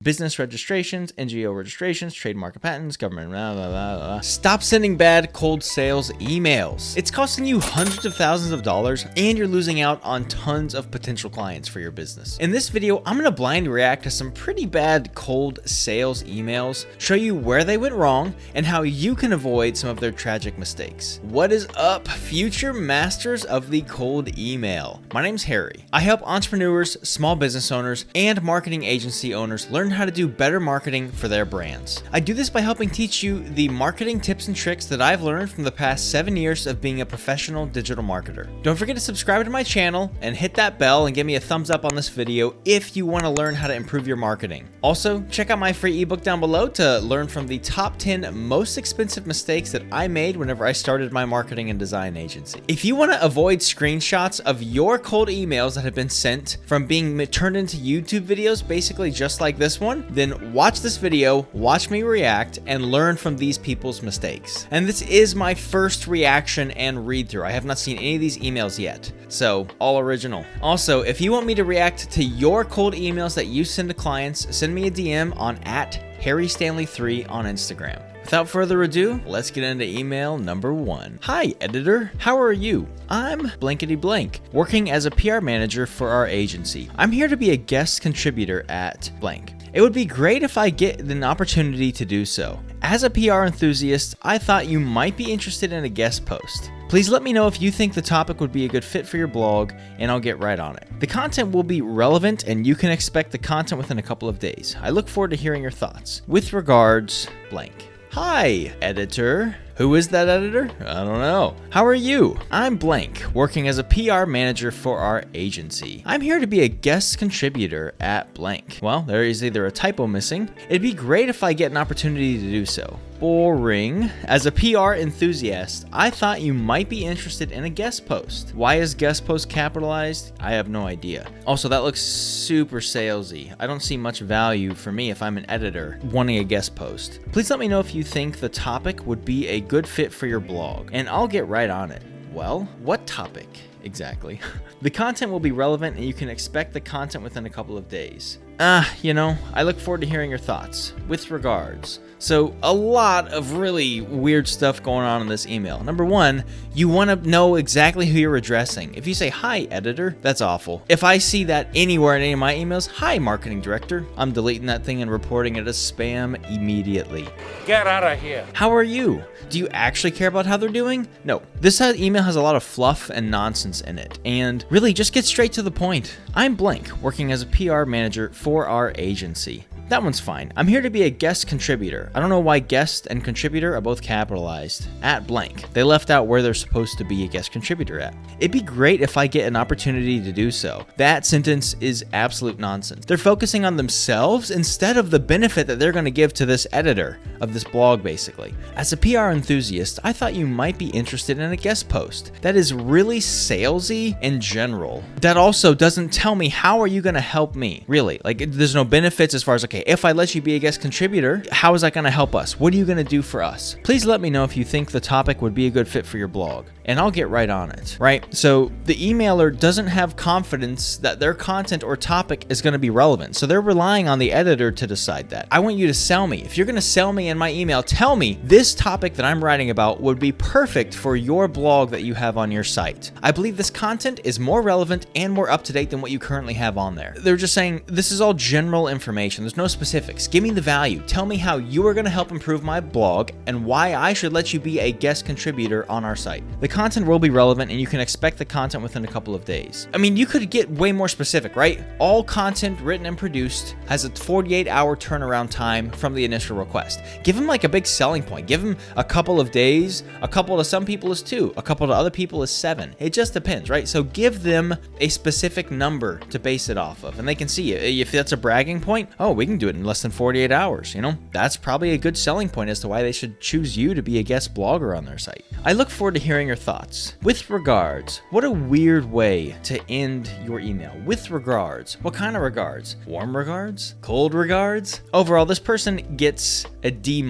business registrations, NGO registrations, trademark and patents, government, blah, blah, blah, blah. Stop sending bad cold sales emails. It's costing you hundreds of thousands of dollars and you're losing out on tons of potential clients for your business. In this video, I'm gonna blind react to some pretty bad cold sales emails, show you where they went wrong and how you can avoid some of their tragic mistakes. What is up, future masters of the cold email? My name's Harry. I help entrepreneurs, small business owners, and marketing agency owners learn how to do better marketing for their brands. I do this by helping teach you the marketing tips and tricks that I've learned from the past 7 years of being a professional digital marketer. Don't forget to subscribe to my channel and hit that bell and give me a thumbs up on this video if you want to learn how to improve your marketing. Also, check out my free ebook down below to learn from the top 10 most expensive mistakes that I made whenever I started my marketing and design agency. If you want to avoid screenshots of your cold emails that have been sent from being turned into YouTube videos, basically just like this one, then watch this video, watch me react, and learn from these people's mistakes. And this is my first reaction and read through. I have not seen any of these emails yet, so all original. Also, if you want me to react to your cold emails that you send to clients, send me a DM on @HarryStanley3 on Instagram. Without further ado, let's get into email number 1. Hi, editor. How are you? I'm blankety blank, working as a PR manager for our agency. I'm here to be a guest contributor at blank. It would be great if I get an opportunity to do so. As a PR enthusiast, I thought you might be interested in a guest post. Please let me know if you think the topic would be a good fit for your blog, and I'll get right on it. The content will be relevant, and you can expect the content within a couple of days. I look forward to hearing your thoughts. With regards, blank. Hi, editor. Who is that editor? I don't know. How are you? I'm blank, working as a PR manager for our agency. I'm here to be a guest contributor at blank. Well, there is either a typo missing. It'd be great if I get an opportunity to do so. Boring. As a PR enthusiast, I thought you might be interested in a guest post. Why is guest post capitalized? I have no idea. Also, that looks super salesy. I don't see much value for me if I'm an editor wanting a guest post. Please let me know if you think the topic would be a good fit for your blog, and I'll get right on it. Well, what topic exactly? The content will be relevant and you can expect the content within a couple of days. I look forward to hearing your thoughts. With regards. So a lot of really weird stuff going on in this email. Number 1, you want to know exactly who you're addressing. If you say, hi, editor, that's awful. If I see that anywhere in any of my emails, hi, marketing director, I'm deleting that thing and reporting it as spam immediately. Get out of here. How are you? Do you actually care about how they're doing? No. This email has a lot of fluff and nonsense in it. And really, just get straight to the point. I'm blank, working as a PR manager for our agency. That one's fine. I'm here to be a guest contributor. I don't know why guest and contributor are both capitalized. At blank. They left out where they're supposed to be a guest contributor at. It'd be great if I get an opportunity to do so. That sentence is absolute nonsense. They're focusing on themselves instead of the benefit that they're going to give to this editor of this blog, basically. As a PR enthusiast, I thought you might be interested in a guest post. That is really salesy in general. That also doesn't tell me how are you going to help me, really. Like, there's no benefits as far as, okay, if I let you be a guest contributor, how is that going to help us? What are you going to do for us? Please let me know if you think the topic would be a good fit for your blog, and I'll get right on it, right? So the emailer doesn't have confidence that their content or topic is going to be relevant. So they're relying on the editor to decide that. I want you to sell me. If you're going to sell me in my email, tell me this topic that I'm writing about would be perfect for your blog that you have on your site. I believe this content is more relevant and more up to date than what you currently have on there. They're just saying this is all general information. There's no specifics. Give me the value. Tell me how you are going to help improve my blog and why I should let you be a guest contributor on our site. The content will be relevant and you can expect the content within a couple of days. I mean, you could get way more specific, right? All content written and produced has a 48-hour turnaround time from the initial request. Give them like a big selling point. Give them a couple of days. A couple to some people is 2. A couple to other people is 7. It just depends, right? So give them a specific number to base it off of, and they can see it. If that's a bragging point, oh, we can do it in less than 48 hours. That's probably a good selling point as to why they should choose you to be a guest blogger on their site. I look forward to hearing your thoughts. With regards. What a weird way to end your email. With regards. What kind of regards? Warm regards? Cold regards? Overall, this person gets a D-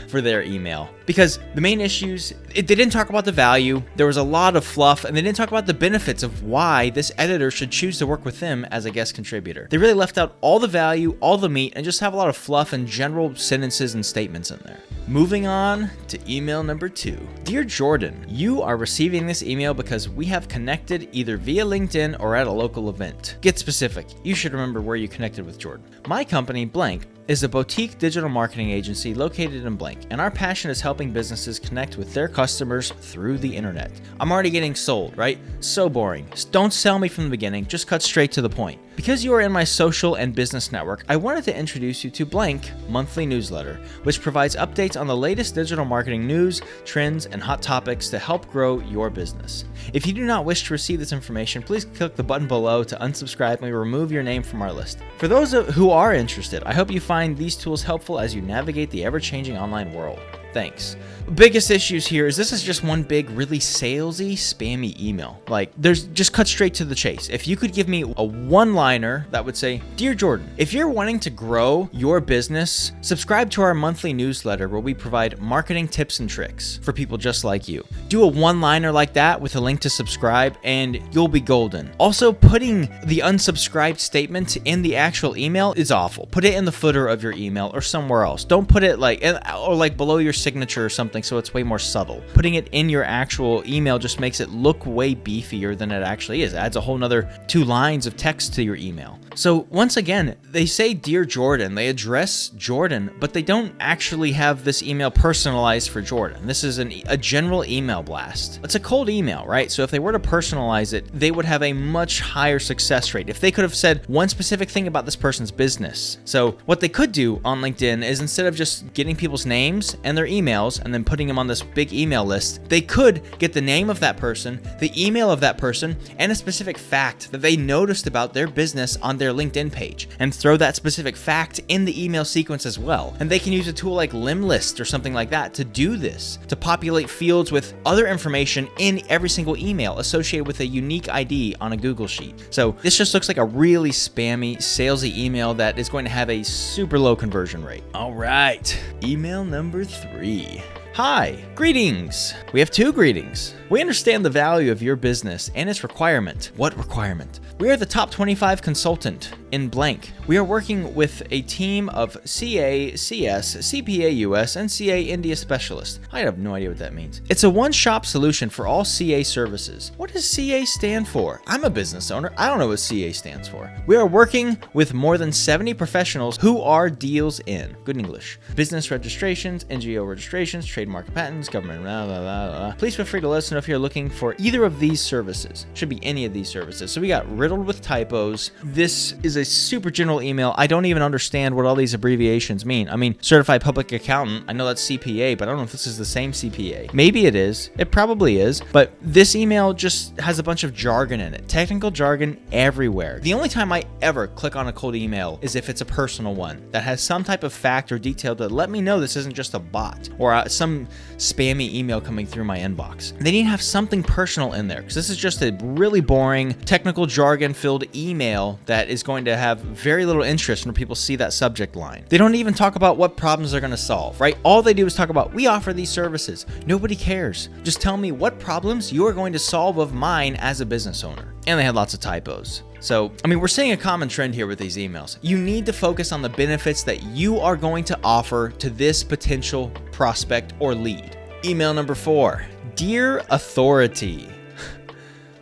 for their email, because the main issues, they didn't talk about the value. There was a lot of fluff, and they didn't talk about the benefits of why this editor should choose to work with them as a guest contributor. They really left out all the value, all the meat, and just have a lot of fluff and general sentences and statements in there. Moving on to email number 2. Dear Jordan, you are receiving this email because we have connected either via LinkedIn or at a local event. Get specific. You should remember where you connected with Jordan. My company, Blank, is a boutique digital marketing agency located in Blank, and our passion is helping businesses connect with their customers through the internet. I'm already getting sold, right? So boring. Don't sell me from the beginning, just cut straight to the point. Because you are in my social and business network, I wanted to introduce you to Blank monthly newsletter, which provides updates on the latest digital marketing news, trends, and hot topics to help grow your business. If you do not wish to receive this information, please click the button below to unsubscribe and remove your name from our list. For those who are interested, I hope you find these tools helpful as you navigate the ever-changing online world. Thanks. Biggest issues here is this is just one big, really salesy, spammy email. Like, there's just cut straight to the chase. If you could give me a one-liner that would say, Dear Jordan, if you're wanting to grow your business, subscribe to our monthly newsletter where we provide marketing tips and tricks for people just like you. Do a one-liner like that with a link to subscribe and you'll be golden. Also, putting the unsubscribed statement in the actual email is awful. Put it in the footer of your email or somewhere else. Don't put it like below your signature or something so it's way more subtle. Putting it in your actual email just makes it look way beefier than it actually is. It adds a whole nother 2 lines of text to your email. So once again, they say Dear Jordan, they address Jordan, but they don't actually have this email personalized for Jordan. This is a general email blast. It's a cold email, right? So if they were to personalize it, they would have a much higher success rate if they could have said one specific thing about this person's business. So what they could do on LinkedIn is, instead of just getting people's names and their emails and then putting them on this big email list, they could get the name of that person, the email of that person, and a specific fact that they noticed about their business on their LinkedIn page, and throw that specific fact in the email sequence as well. And they can use a tool like Limlist or something like that to do this, to populate fields with other information in every single email associated with a unique ID on a Google Sheet. So this just looks like a really spammy, salesy email that is going to have a super low conversion rate. All right, email number 3. Hi, greetings. We have 2 greetings. We understand the value of your business and its requirement. What requirement? We are the top 25 consultant in Blank. We are working with a team of CA, CS, CPA US, and CA India specialists. I have no idea what that means. It's a one-shop solution for all CA services. What does CA stand for? I'm a business owner. I don't know what CA stands for. We are working with more than 70 professionals who are deals in, good English, business registrations, NGO registrations, trademark patents, government, blah, blah, blah, blah. Please feel free to let us know if you're looking for either of these services. Should be any of these services. So we got riddled with typos. This is a super general email. I don't even understand what all these abbreviations mean. I mean, certified public accountant, I know that's CPA, but I don't know if this is the same CPA. Maybe it is. It probably is. But this email just has a bunch of jargon in it. Technical jargon everywhere. The only time I ever click on a cold email is if it's a personal one that has some type of fact or detail to let me know this isn't just a bot or some spammy email coming through my inbox. They need to have something personal in there, because this is just a really boring, technical jargon filled email that is going to have very little interest when people see that subject line. They don't even talk about what problems they're going to solve, right? All they do is talk about, we offer these services. Nobody cares. Just tell me what problems you are going to solve of mine as a business owner. And they had lots of typos. So, I mean, we're seeing a common trend here with these emails. You need to focus on the benefits that you are going to offer to this potential prospect or lead. Email number 4. Dear Authority.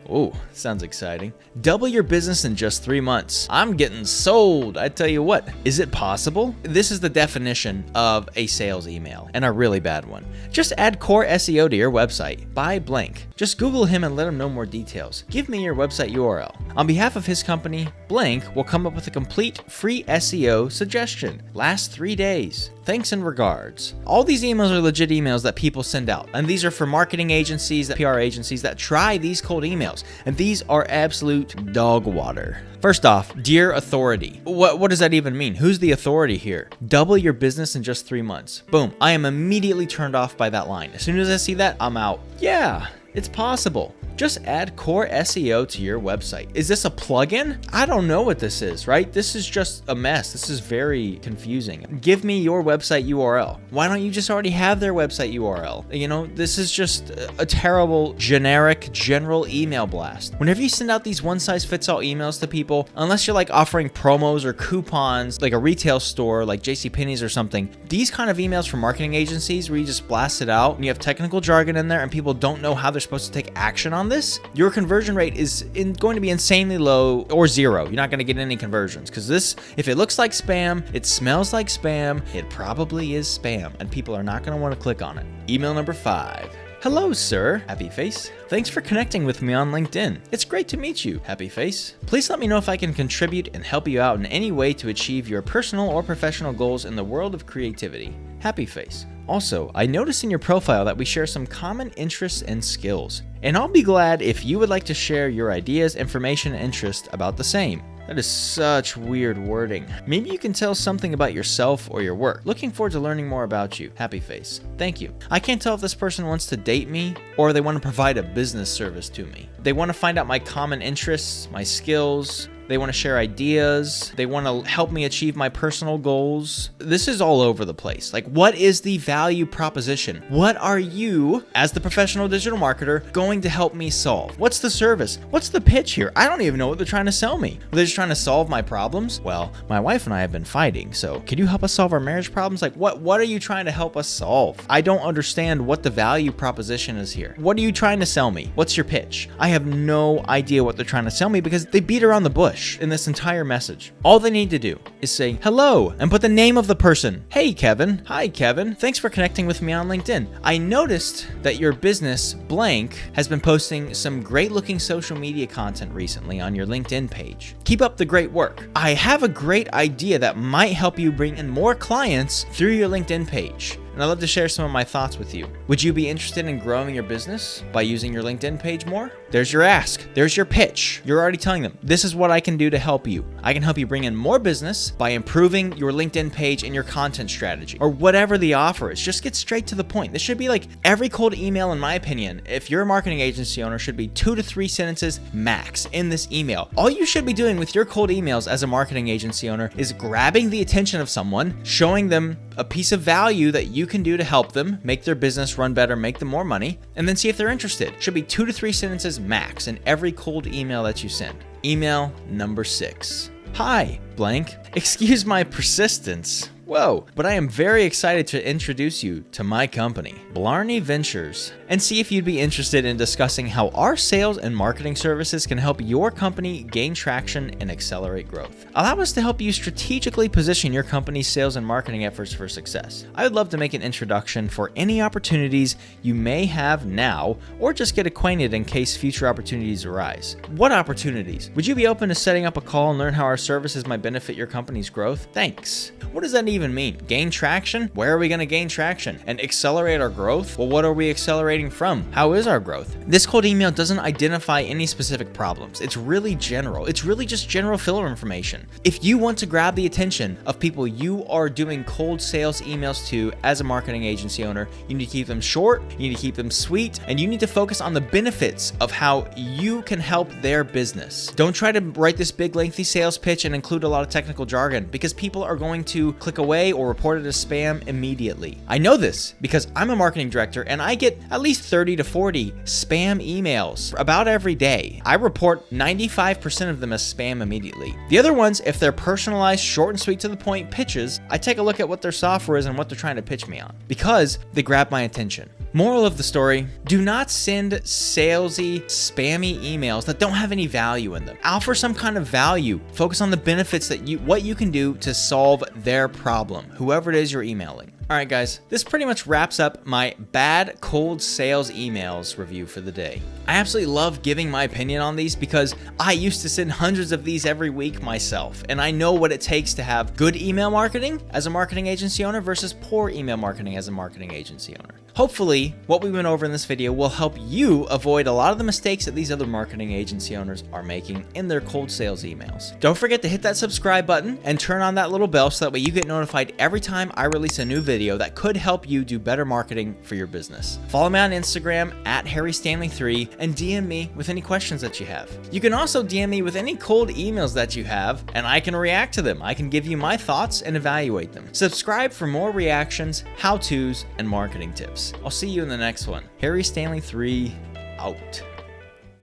Oh, sounds exciting. Double your business in just 3 months. I'm getting sold. I tell you what, is it possible? This is the definition of a sales email, and a really bad one. Just add core SEO to your website. Buy Blank. Just Google him and let him know more details. Give me your website URL. On behalf of his company, Blank will come up with a complete free SEO suggestion. Last 3 days. Thanks and regards. All these emails are legit emails that people send out, and these are for marketing agencies, PR agencies that try these cold emails, and these are absolute dog water. First off, Dear Authority. What does that even mean? Who's the authority here? Double your business in just 3 months. Boom. I am immediately turned off by that line. As soon as I see that, I'm out. Yeah. It's possible. Just add Core SEO to your website. Is this a plugin? I don't know what this is, right? This is just a mess. This is very confusing. Give me your website URL. Why don't you just already have their website URL? You know, this is just a terrible, generic, general email blast. Whenever you send out these one-size-fits-all emails to people, unless you're like offering promos or coupons, like a retail store like JCPenney's or something, these kind of emails from marketing agencies where you just blast it out and you have technical jargon in there and people don't know how they're supposed to take action on this, your conversion rate is going to be insanely low or zero. You're not going to get any conversions because this, if it looks like spam, it smells like spam, it probably is spam and people are not going to want to click on it. Email number 5. Hello, sir. Happy face. Thanks for connecting with me on LinkedIn. It's great to meet you. Happy face. Please let me know if I can contribute and help you out in any way to achieve your personal or professional goals in the world of creativity. Happy face. Also, I noticed in your profile that we share some common interests and skills, and I'll be glad if you would like to share your ideas, information, and interest about the same. That is such weird wording. Maybe you can tell something about yourself or your work. Looking forward to learning more about you. Happy face. Thank you. I can't tell if this person wants to date me or they want to provide a business service to me. They want to find out my common interests, my skills. They want to share ideas. They want to help me achieve my personal goals. This is all over the place. Like, what is the value proposition? What are you, as the professional digital marketer, going to help me solve? What's the service? What's the pitch here? I don't even know what they're trying to sell me. They're just trying to solve my problems? Well, my wife and I have been fighting, so could you help us solve our marriage problems? Like, what are you trying to help us solve? I don't understand what the value proposition is here. What are you trying to sell me? What's your pitch? I have no idea what they're trying to sell me because they beat around the bush in this entire message. All they need to do is say hello and put the name of the person. Hey, Kevin. Hi, Kevin. Thanks for connecting with me on LinkedIn. I noticed that your business blank has been posting some great looking social media content recently on your LinkedIn page. Keep up the great work. I have a great idea that might help you bring in more clients through your LinkedIn page, and I'd love to share some of my thoughts with you. Would you be interested in growing your business by using your LinkedIn page more? There's your ask. There's your pitch. You're already telling them, this is what I can do to help you. I can help you bring in more business by improving your LinkedIn page and your content strategy, or whatever the offer is. Just get straight to the point. This should be like every cold email, in my opinion, if you're a marketing agency owner, should be 2 to 3 sentences max in this email. All you should be doing with your cold emails as a marketing agency owner is grabbing the attention of someone, showing them a piece of value that you can do to help them make their business run better, make them more money, and then see if they're interested. Should be 2 to 3 sentences max in every cold email that you send. Email number 6. Hi, blank. Excuse my persistence. Whoa, but I am very excited to introduce you to my company, Blarney Ventures, and see if you'd be interested in discussing how our sales and marketing services can help your company gain traction and accelerate growth. Allow us to help you strategically position your company's sales and marketing efforts for success. I would love to make an introduction for any opportunities you may have now, or just get acquainted in case future opportunities arise. What opportunities? Would you be open to setting up a call and learn how our services might benefit your company's growth? Thanks. What does that even mean? Gain traction? Where are we going to gain traction? And accelerate our growth? Well, what are we accelerating from? How is our growth? This cold email doesn't identify any specific problems. It's really general. It's really just general filler information. If you want to grab the attention of people you are doing cold sales emails to as a marketing agency owner, you need to keep them short, you need to keep them sweet, and you need to focus on the benefits of how you can help their business. Don't try to write this big lengthy sales pitch and include a lot of technical jargon, because people are going to click away or report it as spam immediately. I know this because I'm a marketing director and I get at least 30 to 40 spam emails about every day. I report 95% of them as spam immediately. The other ones, if they're personalized, short and sweet to the point pitches, I take a look at what their software is and what they're trying to pitch me on because they grab my attention. Moral of the story, do not send salesy, spammy emails that don't have any value in them. Offer some kind of value. Focus on the benefits that what you can do to solve their problem, whoever it is you're emailing. All right, guys, this pretty much wraps up my bad cold sales emails review for the day. I absolutely love giving my opinion on these because I used to send hundreds of these every week myself, and I know what it takes to have good email marketing as a marketing agency owner versus poor email marketing as a marketing agency owner. Hopefully, what we went over in this video will help you avoid a lot of the mistakes that these other marketing agency owners are making in their cold sales emails. Don't forget to hit that subscribe button and turn on that little bell so that way you get notified every time I release a new video that could help you do better marketing for your business. Follow me on Instagram at HarryStanley3 and DM me with any questions that you have. You can also DM me with any cold emails that you have, and I can react to them. I can give you my thoughts and evaluate them. Subscribe for more reactions, how-tos, and marketing tips. I'll see you in the next one. HarryStanley3 out.